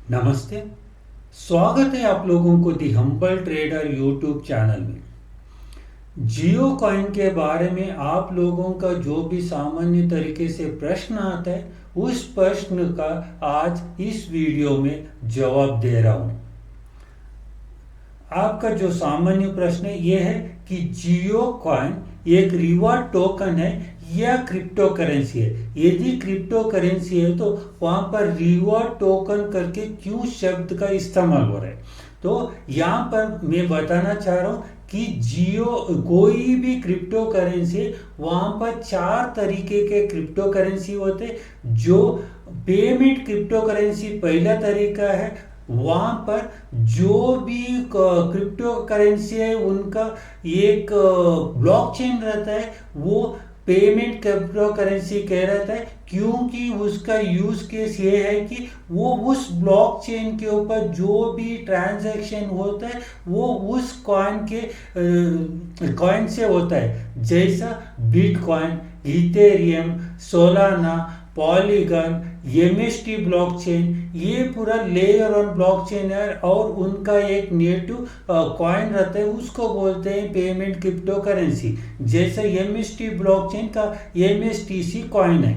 नमस्ते। स्वागत है आप लोगों को दी हम्बल ट्रेडर यूट्यूब चैनल में। जियो कॉइन के बारे में आप लोगों का जो भी सामान्य तरीके से प्रश्न आता है, उस प्रश्न का आज इस वीडियो में जवाब दे रहा हूं। आपका जो सामान्य प्रश्न है ये है कि जियो कॉइन एक रिवॉर्ड टोकन है या क्रिप्टो करेंसी है। यदि क्रिप्टो करेंसी है तो वहां पर रिवॉर्ड टोकन करके क्यों शब्द का इस्तेमाल हो रहा है। तो यहाँ पर मैं बताना चाह रहा हूँ कि जियो कोई भी क्रिप्टो करेंसी, वहां पर 4 तरीके के क्रिप्टो करेंसी होते। जो पेमेंट क्रिप्टो करेंसी पहला तरीका है, वहां पर जो भी क्रिप्टो करेंसी है उनका एक ब्लॉकचेन रहता है, वो पेमेंट क्रिप्टो करेंसी कह रहता है, क्योंकि उसका यूज केस ये है कि वो उस ब्लॉकचेन के ऊपर जो भी ट्रांजैक्शन होता है वो उस कॉइन से होता है। जैसा bitcoin, Ethereum, Solana, polygon, MST blockchain, ये पूरा लेयर ऑन ब्लॉकचेन है और उनका एक नेटिव कॉइन रहता है, उसको बोलते हैं पेमेंट क्रिप्टो करेंसी। जैसे एमएसटी ब्लॉकचेन का एमएसटीसी कॉइन है,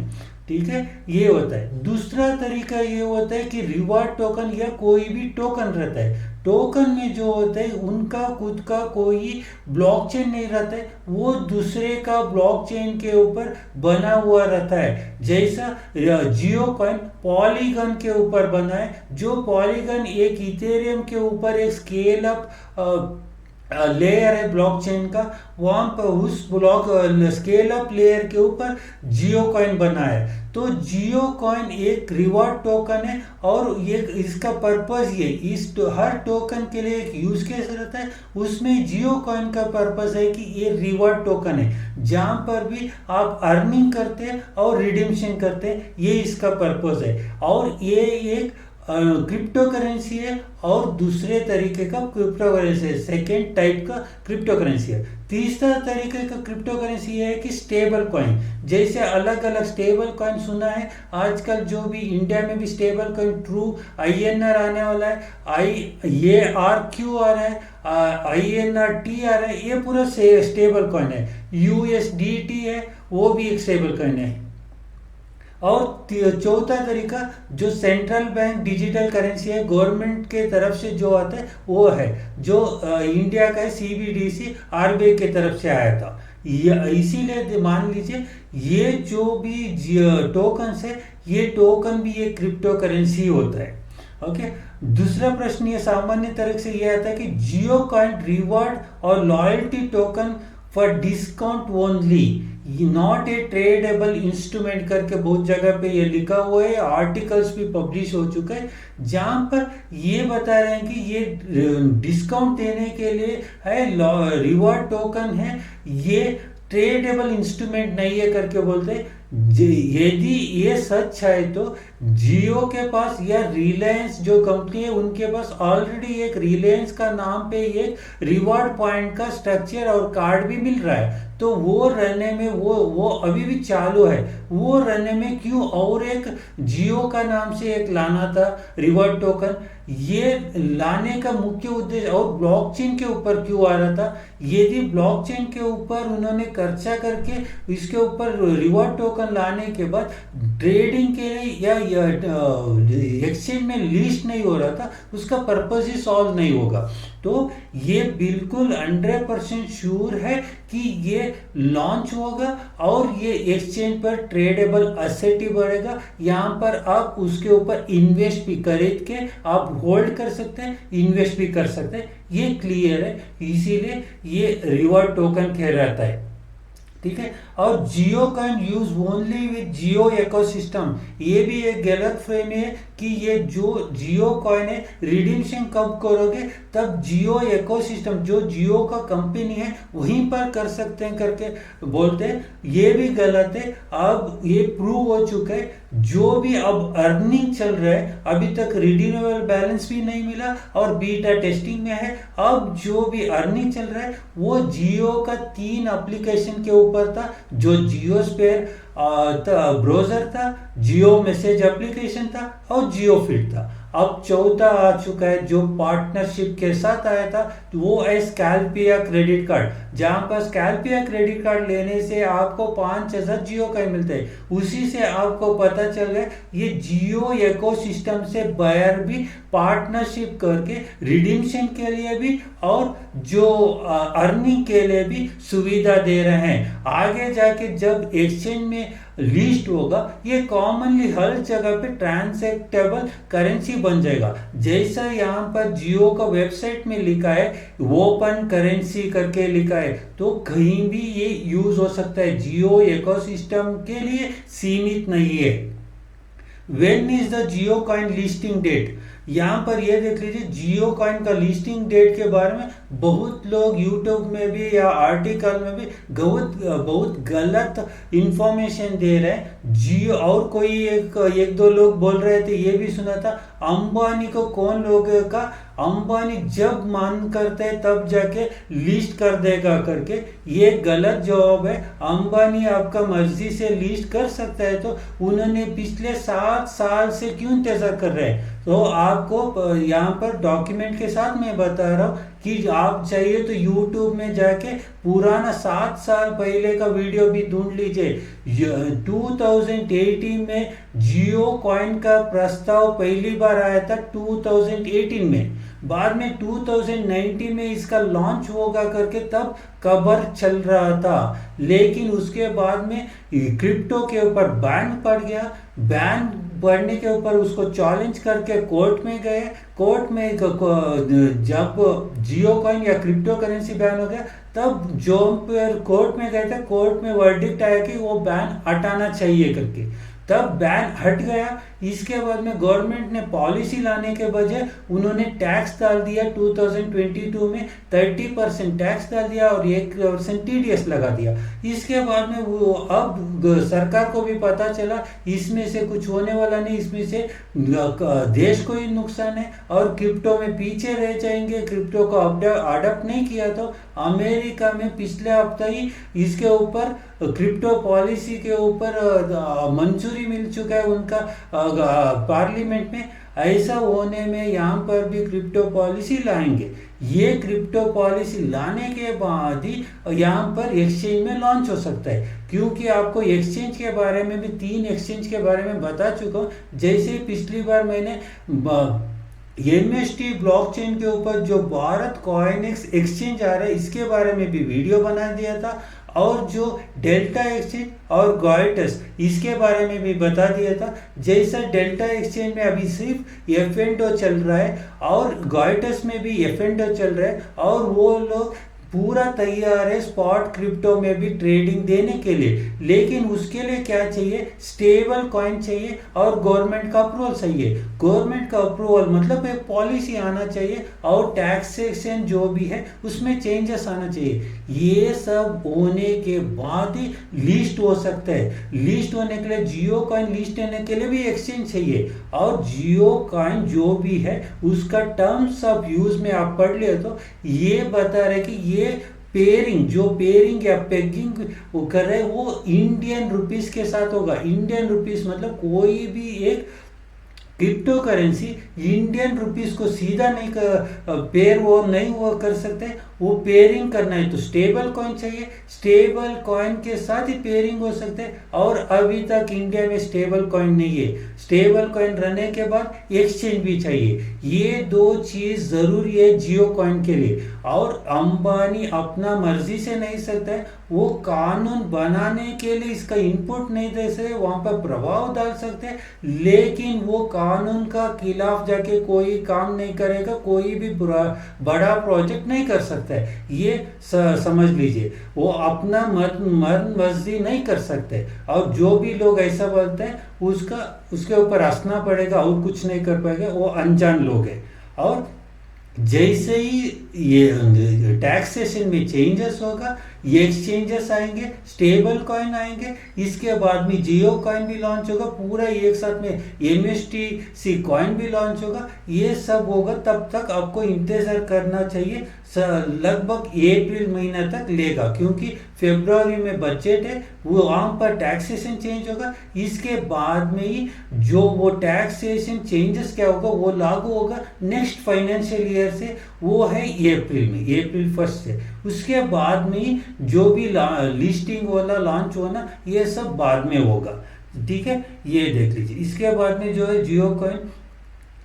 ठीक है, ये होता है। दूसरा तरीका ये होता है कि रिवॉर्ड टोकन या कोई भी टोकन रहता है। टोकन में जो होता है उनका खुद का कोई ब्लॉकचेन नहीं रहता है, वो दूसरे का ब्लॉकचेन के ऊपर बना हुआ रहता है। जैसा जियो कॉइन पॉलीगन के ऊपर बना है, जो पॉलीगन एक इथेरियम के ऊपर एक स्केल अप लेयर है ब्लॉकचेन का, वहां पर उस ब्लॉक स्केल अप लेयर के ऊपर जियो कॉइन बना है। तो जियो कॉइन एक रिवॉर्ड टोकन है और ये इसका पर्पस ये हर टोकन के लिए एक यूज केस रहता है। उसमें जियो कॉइन का पर्पस है कि ये रिवॉर्ड टोकन है, जहां पर भी आप अर्निंग करते हैं और रिडीम्शन करते हैं, ये इसका पर्पस है। और ये एक क्रिप्टो करेंसी है और दूसरे तरीके का क्रिप्टो करेंसी है, सेकेंड टाइप का क्रिप्टो करेंसी है। तीसरा तरीके का क्रिप्टो करेंसी है कि स्टेबल कॉइन। जैसे अलग अलग स्टेबल कॉइन सुना है आजकल, जो भी इंडिया में भी स्टेबल कॉइन ट्रू INR आने वाला है, IARQ आ रहा है, INRT आ रहा है, ये पूरा स्टेबल कॉइन है। USDT है, वो भी एक स्टेबल कॉइन है। और चौथा तरीका जो सेंट्रल बैंक डिजिटल करेंसी है, गवर्नमेंट के तरफ से जो आता है वो है, जो इंडिया का है, CBDC RBI के तरफ से आया था। इसीलिए मान लीजिए ये जो भी टोकन है, ये टोकन भी एक क्रिप्टो करेंसी होता है। ओके। दूसरा प्रश्न ये सामान्य तरह से ये आता है कि जियो कॉइन रिवॉर्ड और loyalty token for discount only, not a tradable instrument करके बहुत जगह पे ये लिखा हुआ है, आर्टिकल्स भी पब्लिश हो चुका है, जहां पर ये बता रहे हैं कि ये डिस्काउंट देने के लिए है, रिवॉर्ड टोकन है, ये ट्रेडेबल इंस्ट्रूमेंट नहीं है करके बोलते हैं। यदि ये सच है तो जियो के पास या रिलायंस जो कंपनी है उनके पास ऑलरेडी एक रिलायंस का नाम पे एक रिवॉर्ड पॉइंट का स्ट्रक्चर और कार्ड भी मिल रहा है, तो वो रहने में वो अभी भी चालू है, वो रहने में क्यों और एक जियो का नाम से एक लाना था रिवॉर्ड टोकन। ये लाने का मुख्य उद्देश्य और ब्लॉकचेन के ऊपर क्यों आ रहा था। यदि ब्लॉकचेन के ऊपर उन्होंने खर्चा करके इसके ऊपर रिवॉर्ड टोकन लाने के बाद ट्रेडिंग के लिए या एक्सचेंज में लिस्ट नहीं हो रहा था, उसका पर्पस ही सॉल्व नहीं होगा। तो ये बिल्कुल 100% श्योर है कि ये लॉन्च होगा और ये एक्सचेंज पर ट्रेडेबल असेट ही बढ़ेगा। यहाँ पर आप उसके ऊपर इन्वेस्ट भी खरीद के आप होल्ड कर सकते हैं, इन्वेस्ट भी कर सकते हैं, ये क्लियर है। इसीलिए ये रिवॉर्ड टोकन कह रहता है, ठीक है। और Jio can use only with Jio ecosystem, ये भी एक गलत फ्रेम है कि ये जो जियो कॉइन है रिडीम्शन कब करोगे, तब जियो इकोसिस्टम जो जियो का कंपनी है वहीं पर कर सकते हैं करके बोलते हैं, ये भी गलत है। अब ये प्रूव हो चुका है, जो भी अब अर्निंग चल रहा है, अभी तक रिडीमेबल बैलेंस भी नहीं मिला और बीटा टेस्टिंग में है। अब जो भी अर्निंग चल रहा है वो जियो का 3 एप्लीकेशन के ऊपर था, जो जियो स्पेयर ब्राउजर था, जियो मैसेज एप्लीकेशन था और जियो फिट था। अब चौथा आ चुका है जो पार्टनरशिप के साथ आया था, तो वो है स्कैल्पिया क्रेडिट कार्ड। जहां पर स्कैल्पिया क्रेडिट कार्ड लेने से आपको 5,000 जियो कॉइन मिलते हैं। उसी से आपको पता चल गया ये जियो इकोसिस्टम से बायर भी पार्टनरशिप करके रिडीम्शन के लिए भी और जो अर्निंग के लिए भी सुविधा दे रहे हैं। आगे जाके जब एक्सचेंज में लिस्ट होगा ये कॉमनली हर जगह पे ट्रांसैक्टेबल करेंसी बन जाएगा। जैसा यहाँ पर जियो का वेबसाइट में लिखा है ओपन करेंसी करके लिखा है, तो कहीं भी ये यूज हो सकता है, जियो इकोसिस्टम के लिए सीमित नहीं है। When is the Jio coin listing date, यहाँ पर ये देख लीजिए जियो कॉइन का लिस्टिंग डेट के बारे में बहुत लोग यूट्यूब में भी या आर्टिकल में भी बहुत गलत इंफॉर्मेशन दे रहे हैं। जियो और कोई एक दो लोग बोल रहे थे, ये भी सुना था अंबानी को कौन लोग का अंबानी जब मन करते हैं तब जाके लिस्ट कर देगा करके, ये गलत जवाब है। अंबानी आपका मर्जी से लिस्ट कर सकता है, तो उन्होंने पिछले 7 साल से क्यों इंतजार कर रहे हैं। तो आपको यहाँ पर डॉक्यूमेंट के साथ मैं बता रहा हूँ कि आप चाहिए तो YouTube में जाके पुराना 7 साल पहले का वीडियो भी ढूंढ लीजिए। 2018 में जियो कॉइन का प्रस्ताव पहली बार आया था 2018 में, बाद में 2019 में इसका लॉन्च होगा करके तब खबर चल रहा था, लेकिन उसके बाद में क्रिप्टो के ऊपर बैन पड़ गया। बैन पड़ने के ऊपर उसको चैलेंज करके कोर्ट में गए। कोर्ट में जब जियो कॉइन या क्रिप्टो करेंसी बैन हो गया तब जो कोर्ट में गए थे, कोर्ट में वर्डिक्ट आया कि वो बैन हटाना चाहिए करके, तब बैन हट गया। इसके बाद में गवर्नमेंट ने पॉलिसी लाने के बजाय उन्होंने टैक्स डाल दिया। 2022 में 30% टैक्स डाल दिया और 1% TDS लगा दिया। इसके बाद में वो अब सरकार को भी पता चला इसमें से कुछ होने वाला नहीं, इसमें से देश को ही नुकसान है और क्रिप्टो में पीछे रह जाएंगे। क्रिप्टो को अडॉप्ट नहीं किया तो अमेरिका में पिछले हफ्ते ही इसके ऊपर क्रिप्टो पॉलिसी के ऊपर मंजूरी मिल चुका है उनका पार्लियामेंट में। ऐसा होने में यहाँ पर भी क्रिप्टो पॉलिसी लाएंगे। ये क्रिप्टो पॉलिसी लाने के बाद ही यहाँ पर एक्सचेंज में लॉन्च हो सकता है, क्योंकि आपको एक्सचेंज के बारे में भी 3 एक्सचेंज के बारे में बता चुका हूँ। जैसे पिछली बार मैंने MST ब्लॉकचेन के ऊपर जो भारत कॉइनेक्स एक्सचेंज आ रहा है इसके बारे में भी वीडियो बना दिया था, और जो डेल्टा एक्सचेंज और गॉइटस इसके बारे में भी बता दिया था। जैसा डेल्टा एक्सचेंज में अभी सिर्फ F&O चल रहा है और गॉइटस में भी F&O चल रहा है, और वो लोग पूरा तैयार है स्पॉट क्रिप्टो में भी ट्रेडिंग देने के लिए। लेकिन उसके लिए क्या चाहिए, स्टेबल कॉइन चाहिए और गवर्नमेंट का अप्रूवल चाहिए। गवर्नमेंट का अप्रूवल मतलब एक पॉलिसी आना चाहिए और टैक्सेशन जो भी है उसमें चेंजेस आना चाहिए। ये सब होने के बाद ही लिस्ट हो सकता है। लिस्ट होने के लिए जियो कॉइन लिस्ट होने के लिए भी एक्सचेंज चाहिए, और जियो कॉइन जो भी है उसका टर्म्स ऑफ यूज में आप पढ़ लिया तो ये बता रहे कि ये पेयरिंग या पेगिंग वो कर रहे हैं वो इंडियन रुपीस के साथ होगा। इंडियन रुपीस मतलब कोई भी एक क्रिप्टो करेंसी इंडियन रुपीस को सीधा नहीं पेयर वो नहीं वो कर सकते, वो पेयरिंग करना है तो स्टेबल कॉइन चाहिए। स्टेबल कॉइन के साथ ही पेयरिंग हो सकते हैं, और अभी तक इंडिया में स्टेबल कॉइन नहीं है। स्टेबल कॉइन रहने के बाद एक्सचेंज भी चाहिए। ये 2 चीज जरूरी है जियो कॉइन के लिए, और अंबानी अपना मर्जी से नहीं सकता है, वो कानून बनाने के लिए इसका इनपुट नहीं दे सकते, वहां पर प्रभाव डाल सकते हैं, लेकिन वो कानून का खिलाफ जाके कोई काम नहीं करेगा, कोई भी बड़ा प्रोजेक्ट नहीं कर सकता है। ये समझ लीजिए, वो अपना मन मर्जी नहीं कर सकते, और जो भी लोग ऐसा बोलते हैं उसके ऊपर हंसना पड़ेगा और कुछ नहीं कर पाएगा, वो अनजान लोग हैं। और जैसे ही ये टैक्सेशन में चेंजेस होगा, ये एक्सचेंजेस आएंगे, स्टेबल कॉइन आएंगे, इसके बाद में जियो कॉइन भी लॉन्च होगा, पूरा एक साथ में MSTC कॉइन भी लॉन्च होगा। ये सब होगा, तब तक आपको इंतजार करना चाहिए। लगभग अप्रैल महीना तक लेगा, क्योंकि फरवरी में बजट है, वो वहाँ पर टैक्सेशन चेंज होगा। इसके बाद में ही जो वो टैक्सेशन चेंजेस क्या होगा वो लागू होगा नेक्स्ट फाइनेंशियल ईयर से, वो है अप्रैल में, अप्रैल 1 से। उसके बाद में ही जो भी लिस्टिंग वाला लॉन्च होना, ये सब बाद में होगा। ठीक है, ये देख लीजिए। इसके बाद में जो है Jio coin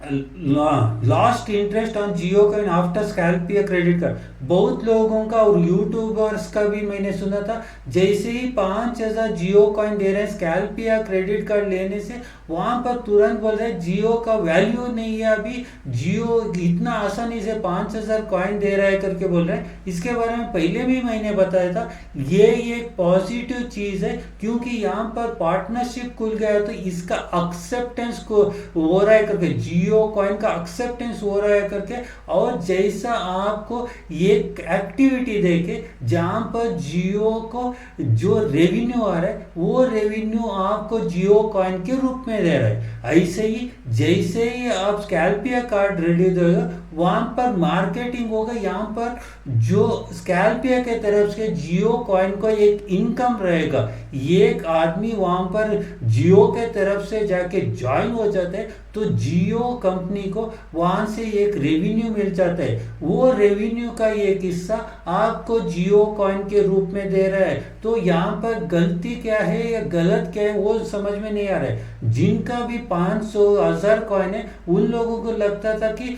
last interest on Jio coin after Scalpia credit card, बहुत लोगों का और यूट्यूबर्स का भी मैंने सुना था, जैसे ही 5000 जियो कॉइन दे रहे हैं स्कैल्पिया क्रेडिट कार्ड लेने से, वहां पर तुरंत बोल रहे हैं जियो का वैल्यू नहीं है अभी, जियो इतना आसानी से 5000 कॉइन दे रहा है करके बोल रहे हैं। इसके बारे में पहले भी मैंने बताया था, ये एक पॉजिटिव चीज है, क्योंकि यहाँ पर पार्टनरशिप खुल गया तो इसका एक्सेप्टेंस को हो रहा है करके, जियो कॉइन का एक्सेप्टेंस हो रहा है करके। और जैसा आपको ये एक्टिविटी देके जहां पर जियो को जो रेवेन्यू आ रहा है, वो रेवेन्यू आपको जियो कॉइन के रूप में दे रहा है। ऐसे ही जैसे ही आप स्कैल्पिया कार्ड रेडी होगा, वहां पर मार्केटिंग होगा, यहाँ पर जो स्कैल्पिया के तरफ से जियो कॉइन को एक इनकम रहेगा। एक आदमी वहां पर जियो के तरफ से जाके ज्वाइन हो जाता है तो जियो कंपनी को वहां से एक रेवेन्यू मिल जाता है, वो रेवेन्यू का एक हिस्सा आपको जियो कॉइन के रूप में दे रहा है। तो यहाँ पर गलती क्या है या गलत क्या है वो समझ में नहीं आ रहा है। जिनका भी 500,000 कॉइन है, उन लोगों को लगता था कि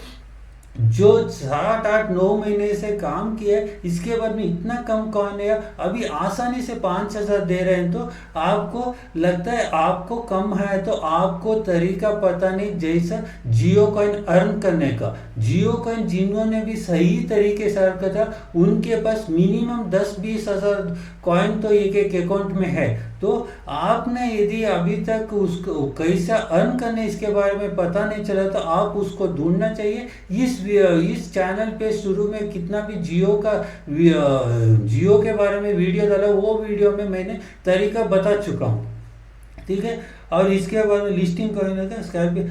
जो 7, 8, 9 महीने से काम किया है, इसके बाद में इतना कम कॉइन है, अभी आसानी से 5000 दे रहे हैं, तो आपको लगता है आपको कम है, तो आपको तरीका पता नहीं जैसा जियो कॉइन अर्न करने का। जियो कॉइन जिन्होंने भी सही तरीके से अर्न किया, उनके पास मिनिमम 10-20 हजार कॉइन तो एक एक अकाउंट में है। तो आपने यदि अभी तक उसको कैसा अर्न करने इसके बारे में पता नहीं चला, तो आप उसको ढूंढना चाहिए। इस चैनल पे शुरू में कितना भी जियो के बारे में वीडियो डाला, वो वीडियो में मैंने तरीका बता चुका हूँ। ठीक है, और इसके बाद में लिस्टिंग कॉइन का Scalpia,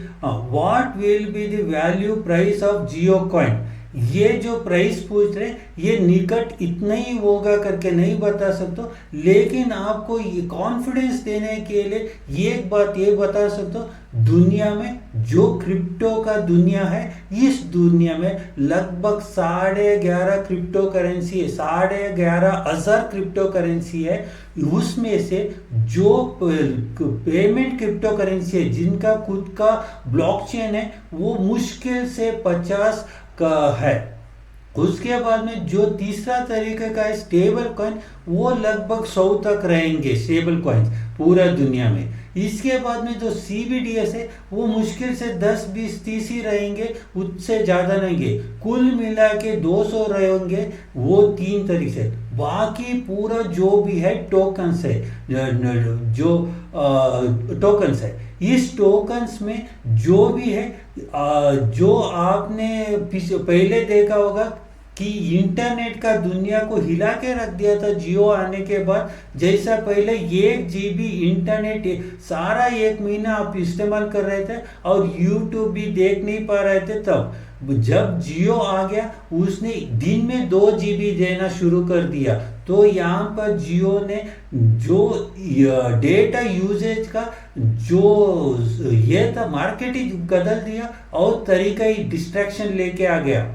what will be the value price of Jio coin, ये जो प्राइस पूछ रहे ये निकट इतना ही होगा करके नहीं बता सकता, लेकिन आपको ये कॉन्फिडेंस देने के लिए एक बात ये बता सकता हूँ, दुनिया में जो क्रिप्टो का दुनिया है, इस दुनिया में लगभग 11.5 क्रिप्टो करेंसी है, 11,500 क्रिप्टो करेंसी है। उसमें से जो पेमेंट क्रिप्टो करेंसी है जिनका खुद का ब्लॉकचेन है, वो मुश्किल से 50 का है। उसके बाद में जो तीसरा तरीके का है स्टेबल कॉइन, वो लगभग 100 तक रहेंगे स्टेबल कॉइन पूरा दुनिया में। इसके बाद में जो CBDS है, वो मुश्किल से 10, 20, 30 ही रहेंगे, उससे ज़्यादा नहीं। कुल मिला के 200 रहेंगे, वो 3 तरीके से। बाकी पूरा जो भी है टोकन्स है, जो टोकन्स है, इस टोकन्स में जो भी है, जो आपने पहले देखा होगा कि इंटरनेट का दुनिया को हिला के रख दिया था जियो आने के बाद। जैसा पहले 1 GB इंटरनेट सारा 1 महीना आप इस्तेमाल कर रहे थे और यूट्यूब भी देख नहीं पा रहे थे, तब जब जियो आ गया उसने दिन में 2 GB देना शुरू कर दिया। तो यहाँ पर जियो ने जो डेटा यूजेज का जो ये था मार्केट ही बदल दिया और तरीका ही डिस्ट्रैक्शन लेके आ गया।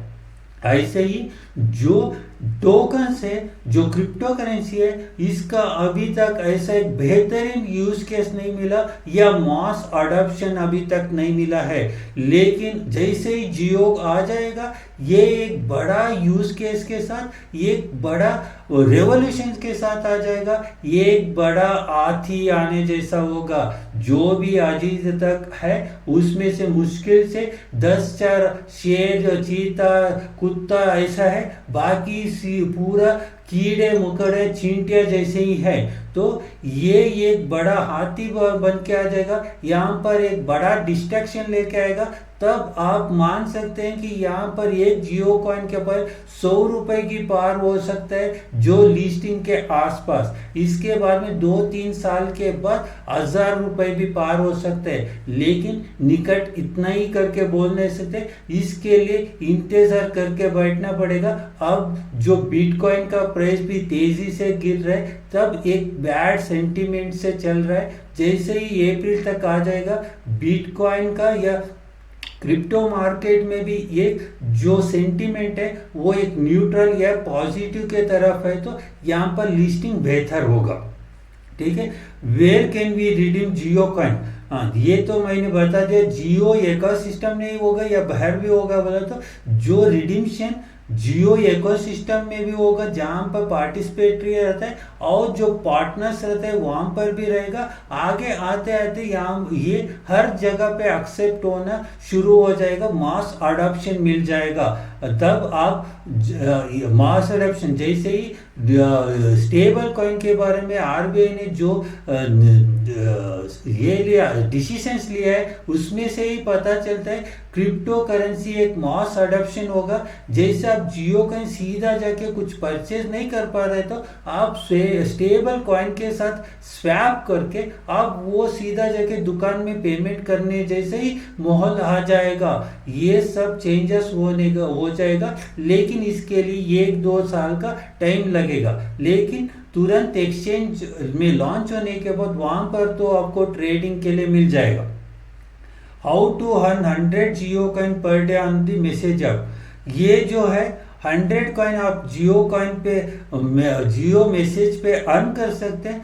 ऐसे ही जो टोकन्स है, जो क्रिप्टो करेंसी है, इसका अभी तक ऐसा एक बेहतरीन यूज केस नहीं मिला या मॉस अडॉप्शन अभी तक नहीं मिला है। लेकिन जैसे ही जियो आ जाएगा, ये एक बड़ा यूज केस के साथ, एक बड़ा रेवोल्यूशन के साथ आ जाएगा, ये एक बड़ा हाथी आने जैसा होगा। जो भी आज तक है उसमें से मुश्किल से 10-4 शेर, चीता, कुत्ता ऐसा है, बाकी पूरा कीड़े मकोड़े चींटियां जैसे ही है। तो ये एक बड़ा हाथी बन के आ जाएगा, यहाँ पर एक बड़ा डिस्ट्रैक्शन लेके आएगा। तब आप मान सकते हैं कि यहाँ पर एक जियो कॉइन के ऊपर 100 रुपए की पार हो सकता है जो लिस्टिंग के आसपास। इसके बाद में 2-3 साल के बाद 1000 रुपए भी पार हो सकते हैं, लेकिन निकट इतना ही करके बोल नहीं सकते, इसके लिए इंतजार करके बैठना पड़ेगा। अब जो बिटकॉइन का प्राइस भी तेजी से गिर रहा है, तब एक बैड सेंटीमेंट से चल रहा है। जैसे ही अप्रैल तक आ जाएगा बिटकॉइन का या क्रिप्टो मार्केट में भी एक जो सेंटीमेंट है वो एक न्यूट्रल या पॉजिटिव के तरफ है, तो यहाँ पर लिस्टिंग बेहतर होगा। ठीक है, where can we redeem Jio coin? हाँ, ये तो मैंने बता दिया। जियो इकोसिस्टम नहीं होगा या बाहर भी होगा बोला तो जो रिडीम्शन जियो इकोसिस्टम में भी होगा जहाँ पर पार्टिसिपेटरी रहता है और जो पार्टनर्स रहते हैं वहाँ पर भी रहेगा। आगे आते आते यहाँ ये हर जगह पे एक्सेप्ट होना शुरू हो जाएगा, मास अडॉप्शन मिल जाएगा। तब आप मास अडॉप्शन जैसे ही स्टेबल कॉइन के बारे में आरबीआई ने जो ये लिया डिसीजंस लिया है उसमें से ही पता चलता है क्रिप्टो करेंसी एक मास अडॉप्शन होगा। जैसे आप जियो कॉइन सीधा जाके कुछ परचेज नहीं कर पा रहे तो आप स्टेबल कॉइन के साथ स्वैप करके आप वो सीधा जाके दुकान में पेमेंट करने जैसे ही माहौल आ जाएगा। ये सब चेंजेस हो जाएगा, लेकिन इसके लिए 1-2 साल का टाइम लगेगा। लेकिन तुरंत एक्सचेंज में लॉन्च होने के बाद वहां पर तो आपको ट्रेडिंग के लिए मिल जाएगा। How to earn 100 Jio coin per day on the message app? ये जो है 100 कॉइन आप जियो कॉइन पे जियो मैसेज पे अर्न कर सकते हैं।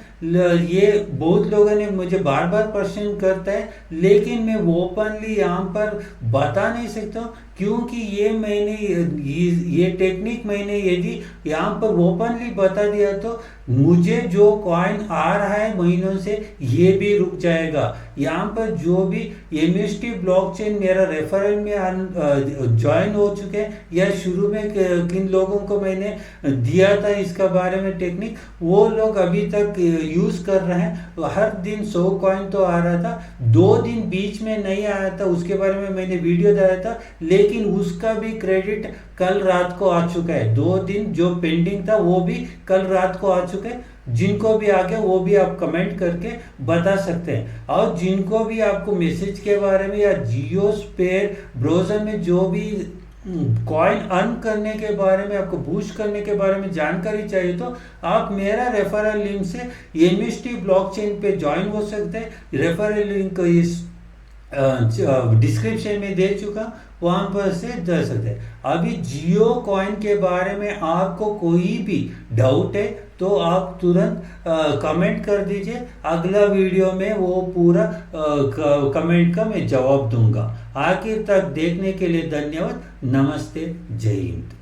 ये बहुत लोगों ने मुझे बार बार क्वेश्चन करता है, लेकिन मैं ओपनली यहाँ पर बता नहीं सकता हूँ क्योंकि ये टेक्निक मैंने यदि यहाँ पर ओपनली बता दिया तो मुझे जो कॉइन आ रहा है महीनों से ये भी रुक जाएगा। यहाँ पर जो भी MST ब्लॉकचेन मेरा रेफरल में ज्वाइन हो चुके हैं या शुरू में किन लोगों को मैंने दिया था इसका बारे में टेक्निक, वो लोग अभी तक यूज कर रहे हैं। हर दिन 100 कॉइन तो आ रहा था, 2 दिन बीच में नहीं आया था, उसके बारे में मैंने वीडियो डाला था, लेकिन उसका भी क्रेडिट कल रात को आ चुका है। 2 दिन जो पेंडिंग था वो भी कल रात को आ चुका है। जिनको भी आ गया वो भी आप कमेंट करके बता सकते हैं। और जिनको भी आपको मैसेज के बारे में या जियो स्पेयर ब्राउजर में जो भी कॉइन अर्न करने के बारे में आपको बूस्ट करने के बारे में जानकारी चाहिए तो आप मेरा रेफरल लिंक से MST ब्लॉकचेन पे ज्वाइन हो सकते हैं। रेफरल लिंक इस डिस्क्रिप्शन में दे चुका, वहां पर से जा सकते हैं। अभी जियो कॉइन के बारे में आपको कोई भी डाउट है तो आप तुरंत कमेंट कर दीजिए, अगला वीडियो में वो पूरा कमेंट का मैं जवाब दूंगा। आखिर तक देखने के लिए धन्यवाद। नमस्ते, जय हिंद।